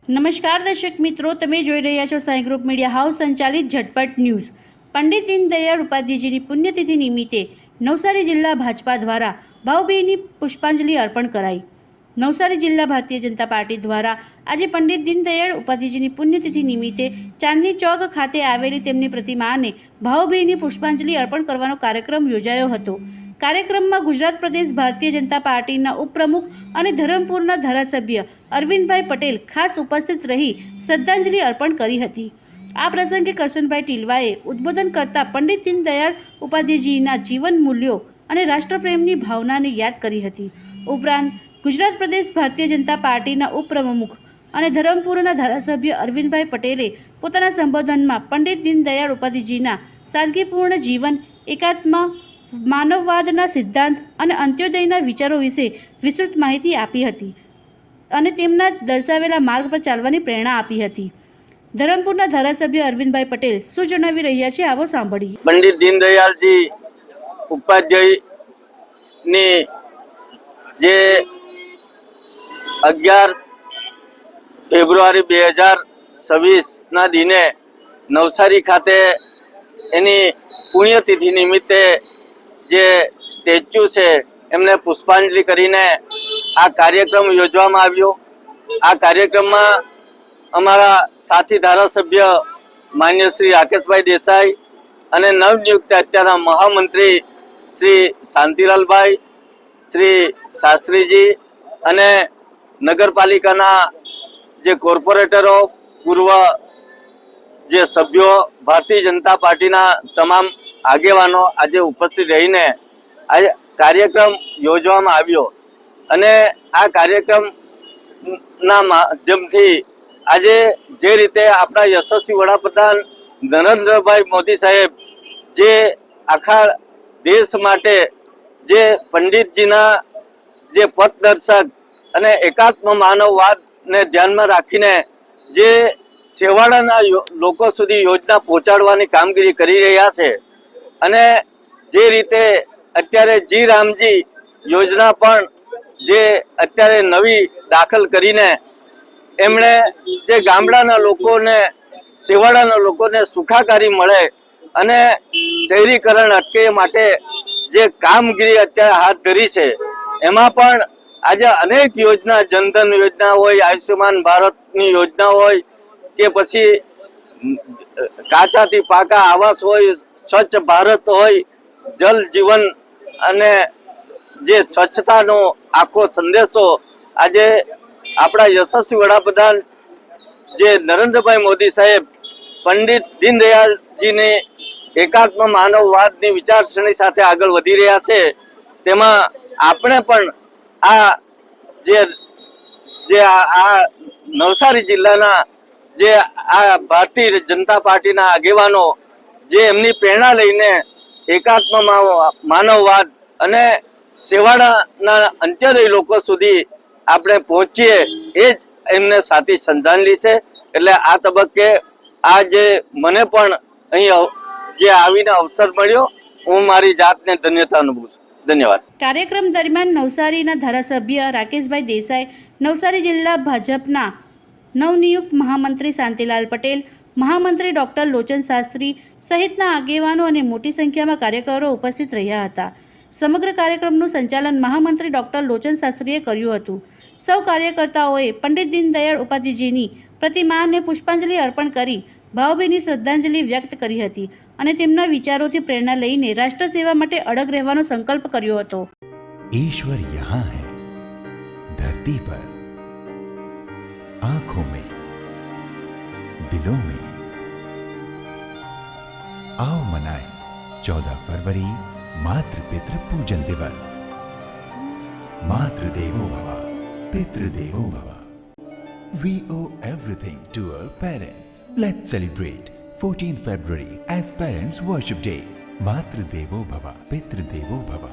નમસ્કાર દર્શક મિત્રો, તમે જોઈ રહ્યા છો સાઈ ગ્રુપ મીડિયા હાઉસ સંચાલિત ઝટપટ ન્યૂઝ। પંડિત દીનદયાળ ઉપાધ્યાયજીની પુણ્યતિથિ નિમિત્તે નવસારી જિલ્લા ભાજપા દ્વારા ભાવભીની પુષ્પાંજલિ અર્પણ કરાઈ। નવસારી જિલ્લા ભારતીય જનતા પાર્ટી દ્વારા આજે પંડિત દીનદયાળ ઉપાધ્યાયજીની પુણ્યતિથિ નિમિત્તે ચાંદની ચોક ખાતે આવેલી તેમની પ્રતિમાને ભાવભીની પુષ્પાંજલિ અર્પણ કરવાનો કાર્યક્રમ યોજાયો હતો। કાર્યક્રમમાં ગુજરાત પ્રદેશ ભારતીય જનતા પાર્ટીના ઉપપ્રમુખ અને ધરમપુરના ધારાસભ્ય અરવિંદભાઈ પટેલ ખાસ ઉપસ્થિત રહી શ્રદ્ધાંજલિ અર્પણ કરી હતી। આ પ્રસંગે કરશનભાઈ ટીલવાએ ઉદ્બોધન કરતા પંડિત દીનદયાળ ઉપાધ્યાયજીના જીવન મૂલ્યો અને રાષ્ટ્રપ્રેમની ભાવનાને યાદ કરી હતી। ઉપરાંત ગુજરાત પ્રદેશ ભારતીય જનતા પાર્ટીના ઉપપ્રમુખ અને ધરમપુરના ધારાસભ્ય અરવિંદભાઈ પટેલે પોતાના સંબોધનમાં પંડિત દીનદયાળ ઉપાધ્યાયજીના સાદગીપૂર્ણ જીવન, એકાત્મ માનવવાદના સિદ્ધાંત અને અંત્યોદયના વિચારો વિશે વિસ્તૃત માહિતી આપી હતી અને તેમના દર્શાવેલા માર્ગ પર ચાલવાની પ્રેરણા આપી હતી। ધરમપુરના ધારાસભ્ય અરવિંદભાઈ પટેલ શું જણાવી રહ્યા છે, આવો સાંભળીએ। પંડિત દીનદયાળજી ઉપાધ્યાયની જે 11 ફેબ્રુઆરી 2026 ના દિને નવસારી ખાતે એની પુણ્યતિથિ નિમિત્તે જે સ્ટેચ્યુ છે એમને પુષ્પાંજલિ કરીને આ કાર્યક્રમ યોજવામાં આવ્યો। આ કાર્યક્રમમાં અમારા સાથી ધારાસભ્ય માન્ય શ્રી રાકેશભાઈ દેસાઈ અને નવનિયુક્ત અત્યારના મહામંત્રી શ્રી શાંતિલાલભાઈ, શ્રી શાસ્ત્રીજી અને નગરપાલિકાના જે કોર્પોરેટરો, પૂર્વ જે સભ્યો, ભારતીય જનતા પાર્ટીના તમામ આગેવાનો આજે ઉપસ્થિત રહીને આ કાર્યક્રમ યોજવામાં આવ્યો અને આ કાર્યક્રમના માધ્યમથી આજે જે રીતે આપણા યશસ્વી વડાપ્રધાન નરેન્દ્રભાઈ મોદી સાહેબ જે આખા દેશ માટે જે પંડિતજીના જે પથદર્શક અને એકાત્મ માનવવાદને ધ્યાનમાં રાખીને જે છેવાડાના લોકો સુધી યોજના પહોંચાડવાની કામગીરી કરી રહ્યા છે અને જે રીતે અત્યારે જી રામજી યોજના પણ જે અત્યારે નવી દાખલ કરીને એમણે જે ગામડાના લોકોને, છેવાડાના લોકોને સુખાકારી મળે અને શહેરીકરણ અટકે માટે જે કામગીરી અત્યારે હાથ ધરી છે એમાં પણ આજે અનેક યોજના, જનધન યોજના હોય, આયુષ્યમાન ભારતની યોજના હોય કે પછી કાચાથી પાકા આવાસ હોય, સ્વચ્છ ભારત હોય, જલ જીવન અને જે સ્વચ્છતાનો આખો સંદેશો આજે આપણા યશસ્વી વડાપ્રધાન જે નરેન્દ્રભાઈ મોદી સાહેબ પંડિત દીનદયાળજીની એકાત્મ માનવવાદની વિચારસરણી સાથે આગળ વધી રહ્યા છે, તેમાં આપણે પણ આ જે આ નવસારી જિલ્લાના જે આ ભારતીય જનતા પાર્ટીના આગેવાનો જે એમની પ્રેરણા લઈને એકાત્મ માનવવાદ અને છેવાડાના અંત્યોદય લોકો સુધી આપણે પહોંચીએ એ જ એમને સાથી શ્રદ્ધાંજલિ છે। એટલે આ તબક્કે આ જે મને પણ અહીં જે આવીને અવસર મળ્યો, હું મારી જાતને ધન્યતા અનુભવું છું। ધન્યવાદ। કાર્યક્રમ દરમિયાન નવસારીના ધારાસભ્ય રાકેશભાઈ દેસાઈ, નવસારી જિલ્લા ભાજપના નવનિયુક્ત મહામંત્રી શાંતિલાલ પટેલ, મહામંત્રી ડૉક્ટર લોચન શાસ્ત્રી સહિતના આગેવાનો અને મોટી સંખ્યામાં કાર્યકરો ઉપસ્થિત રહ્યા હતા। સમગ્ર કાર્યક્રમનું સંચાલન મહામંત્રી ડૉક્ટર લોચન શાસ્ત્રીએ કર્યું હતું। સૌ કાર્યકર્તાઓએ પંડિત દીનદયાળ ઉપાધ્યાયજીની પ્રતિમાને પુષ્પાંજલિ અર્પણ કરી ભાવભીની શ્રદ્ધાંજલિ વ્યક્ત કરી હતી અને તેમના વિચારોથી પ્રેરણા લઈને રાષ્ટ્ર સેવા માટે અડગ રહેવાનો સંકલ્પ કર્યો હતો। ईश्वर यहाँ है धरती पर, आंखों में, दिलों में। आओ मनाए 14 फरवरी मातृ पितृ पूजन दिवस। मातृ देवो भव, पितृ देवो भव। We owe everything to our parents. Let's celebrate 14th February as Parents Worship Day. मातृ देवो भव, पितृ देवो भव।